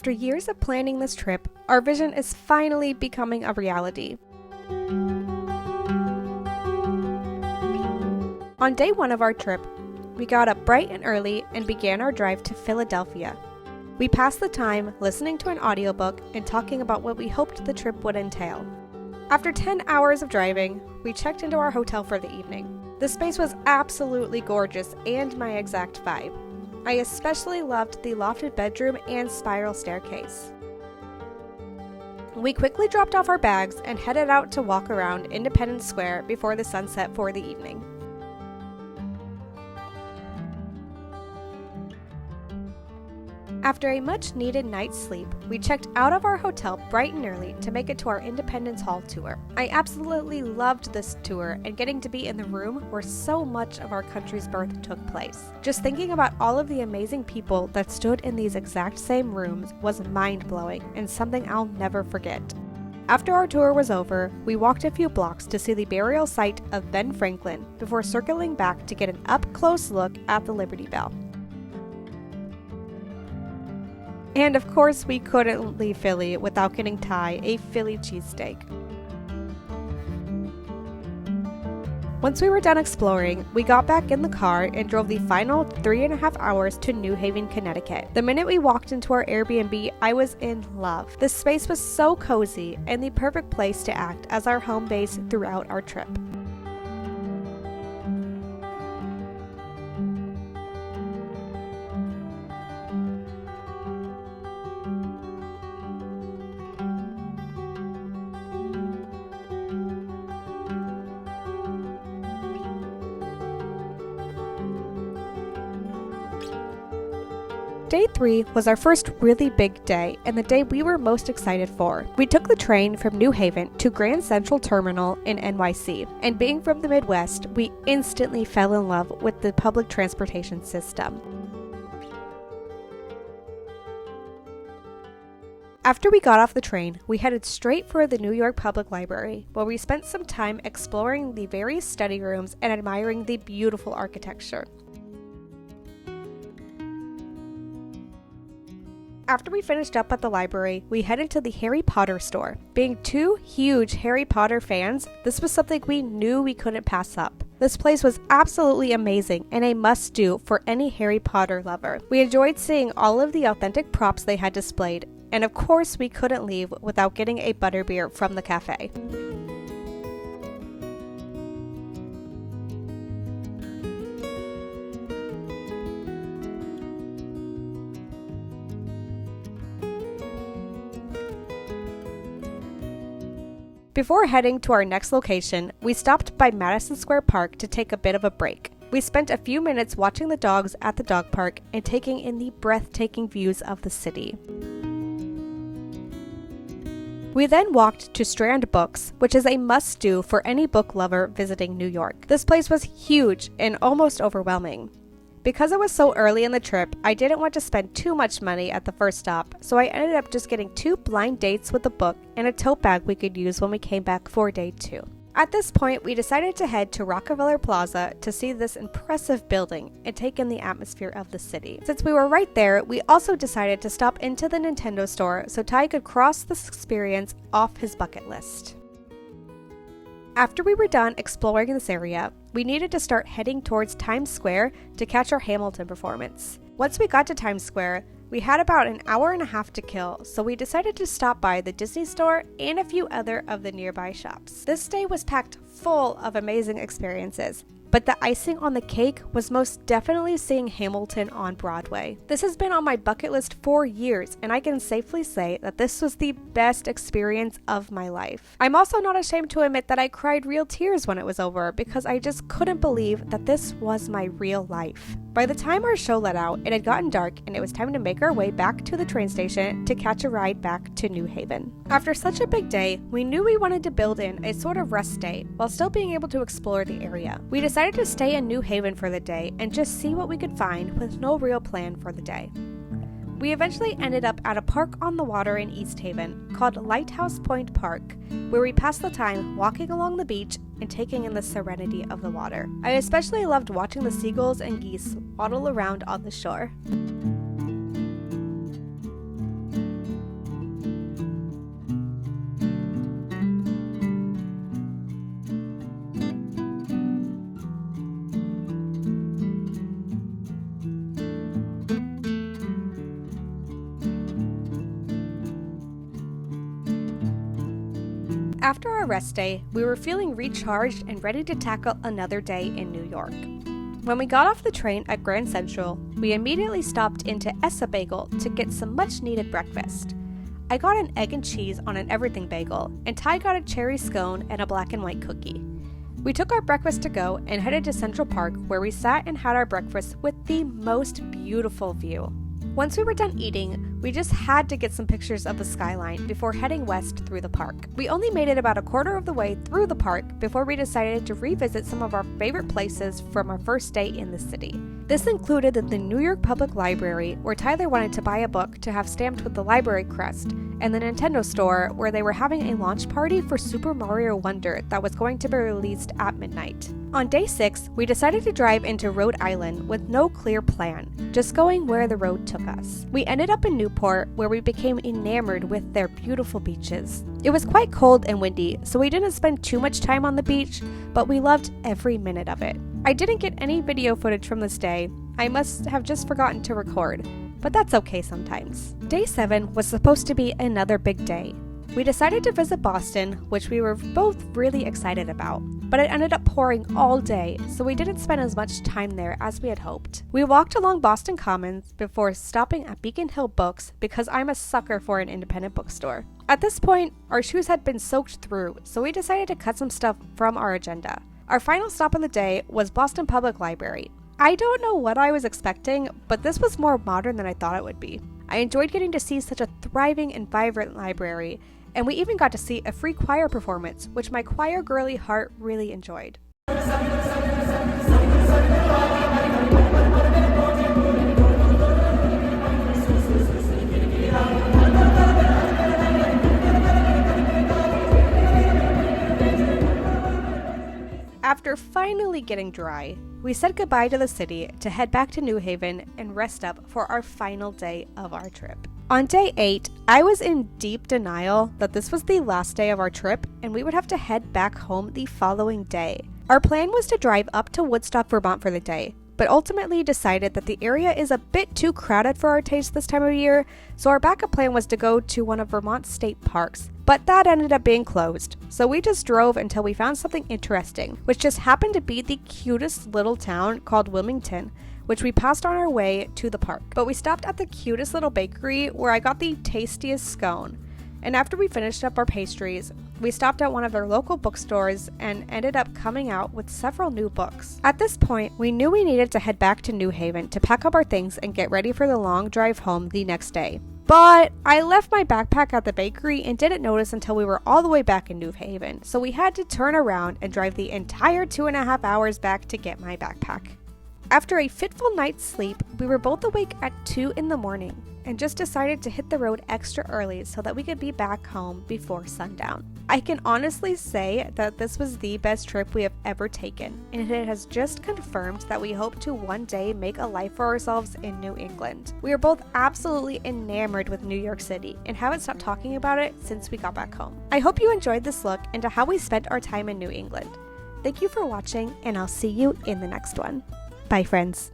After years of planning this trip, our vision is finally becoming a reality. On day 1 of our trip, we got up bright and early and began our drive to Philadelphia. We passed the time listening to an audiobook and talking about what we hoped the trip would entail. After 10 hours of driving, we checked into our hotel for the evening. The space was absolutely gorgeous and my exact vibe. I especially loved the lofted bedroom and spiral staircase. We quickly dropped off our bags and headed out to walk around Independence Square before the sunset for the evening. After a much-needed night's sleep, we checked out of our hotel bright and early to make it to our Independence Hall tour. I absolutely loved this tour and getting to be in the room where so much of our country's birth took place. Just thinking about all of the amazing people that stood in these exact same rooms was mind-blowing and something I'll never forget. After our tour was over, we walked a few blocks to see the burial site of Ben Franklin before circling back to get an up-close look at the Liberty Bell. And of course, we couldn't leave Philly without getting Ty a Philly cheesesteak. Once we were done exploring, we got back in the car and drove the final 3.5 hours to New Haven, Connecticut. The minute we walked into our Airbnb, I was in love. This space was so cozy and the perfect place to act as our home base throughout our trip. Day 3 was our first really big day and the day we were most excited for. We took the train from New Haven to Grand Central Terminal in NYC, and being from the Midwest, we instantly fell in love with the public transportation system. After we got off the train, we headed straight for the New York Public Library, where we spent some time exploring the various study rooms and admiring the beautiful architecture. After we finished up at the library, we headed to the Harry Potter store. Being 2 huge Harry Potter fans, this was something we knew we couldn't pass up. This place was absolutely amazing and a must-do for any Harry Potter lover. We enjoyed seeing all of the authentic props they had displayed, and of course we couldn't leave without getting a butterbeer from the cafe. Before heading to our next location, we stopped by Madison Square Park to take a bit of a break. We spent a few minutes watching the dogs at the dog park and taking in the breathtaking views of the city. We then walked to Strand Books, which is a must-do for any book lover visiting New York. This place was huge and almost overwhelming. Because it was so early in the trip, I didn't want to spend too much money at the first stop, so I ended up just getting 2 blind dates with a book and a tote bag we could use when we came back for day 2. At this point, we decided to head to Rockefeller Plaza to see this impressive building and take in the atmosphere of the city. Since we were right there, we also decided to stop into the Nintendo store so Ty could cross this experience off his bucket list. After we were done exploring this area, we needed to start heading towards Times Square to catch our Hamilton performance. Once we got to Times Square, we had about an hour and a half to kill, so we decided to stop by the Disney store and a few other of the nearby shops. This day was packed full of amazing experiences, but the icing on the cake was most definitely seeing Hamilton on Broadway. This has been on my bucket list for years, and I can safely say that this was the best experience of my life. I'm also not ashamed to admit that I cried real tears when it was over because I just couldn't believe that this was my real life. By the time our show let out, it had gotten dark and it was time to make our way back to the train station to catch a ride back to New Haven. After such a big day, we knew we wanted to build in a sort of rest day while still being able to explore the area. We decided to stay in New Haven for the day and just see what we could find with no real plan for the day. We eventually ended up at a park on the water in East Haven called Lighthouse Point Park, where we passed the time walking along the beach and taking in the serenity of the water. I especially loved watching the seagulls and geese waddle around on the shore. After our rest day, we were feeling recharged and ready to tackle another day in New York. When we got off the train at Grand Central, we immediately stopped into Essa Bagel to get some much-needed breakfast. I got an egg and cheese on an everything bagel, and Ty got a cherry scone and a black and white cookie. We took our breakfast to go and headed to Central Park, where we sat and had our breakfast with the most beautiful view. Once we were done eating, we just had to get some pictures of the skyline before heading west through the park. We only made it about a quarter of the way through the park before we decided to revisit some of our favorite places from our first day in the city. This included the New York Public Library, where Tyler wanted to buy a book to have stamped with the library crest, and the Nintendo store, where they were having a launch party for Super Mario Wonder that was going to be released at midnight. On day 6, we decided to drive into Rhode Island with no clear plan, just going where the road took us. We ended up in Newport, where we became enamored with their beautiful beaches. It was quite cold and windy, so we didn't spend too much time on the beach, but we loved every minute of it. I didn't get any video footage from this day. I must have just forgotten to record, but that's okay sometimes. Day 7 was supposed to be another big day. We decided to visit Boston, which we were both really excited about, but it ended up pouring all day, so we didn't spend as much time there as we had hoped. We walked along Boston Commons before stopping at Beacon Hill Books because I'm a sucker for an independent bookstore. At this point, our shoes had been soaked through, so we decided to cut some stuff from our agenda. Our final stop of the day was Boston Public Library. I don't know what I was expecting, but this was more modern than I thought it would be. I enjoyed getting to see such a thriving and vibrant library, and we even got to see a free choir performance, which my choir girly heart really enjoyed. After finally getting dry, we said goodbye to the city to head back to New Haven and rest up for our final day of our trip. On day 8, I was in deep denial that this was the last day of our trip and we would have to head back home the following day. Our plan was to drive up to Woodstock, Vermont for the day, but ultimately decided that the area is a bit too crowded for our taste this time of year, so our backup plan was to go to one of Vermont's state parks. But that ended up being closed, so we just drove until we found something interesting, which just happened to be the cutest little town called Wilmington, which we passed on our way to the park. But we stopped at the cutest little bakery where I got the tastiest scone. And after we finished up our pastries, we stopped at one of their local bookstores and ended up coming out with several new books. At this point, we knew we needed to head back to New Haven to pack up our things and get ready for the long drive home the next day. But I left my backpack at the bakery and didn't notice until we were all the way back in New Haven, so we had to turn around and drive the entire 2.5 hours back to get my backpack. After a fitful night's sleep, we were both awake at 2 in the morning and just decided to hit the road extra early so that we could be back home before sundown. I can honestly say that this was the best trip we have ever taken, and it has just confirmed that we hope to one day make a life for ourselves in New England. We are both absolutely enamored with New York City and haven't stopped talking about it since we got back home. I hope you enjoyed this look into how we spent our time in New England. Thank you for watching, and I'll see you in the next one. Bye, friends.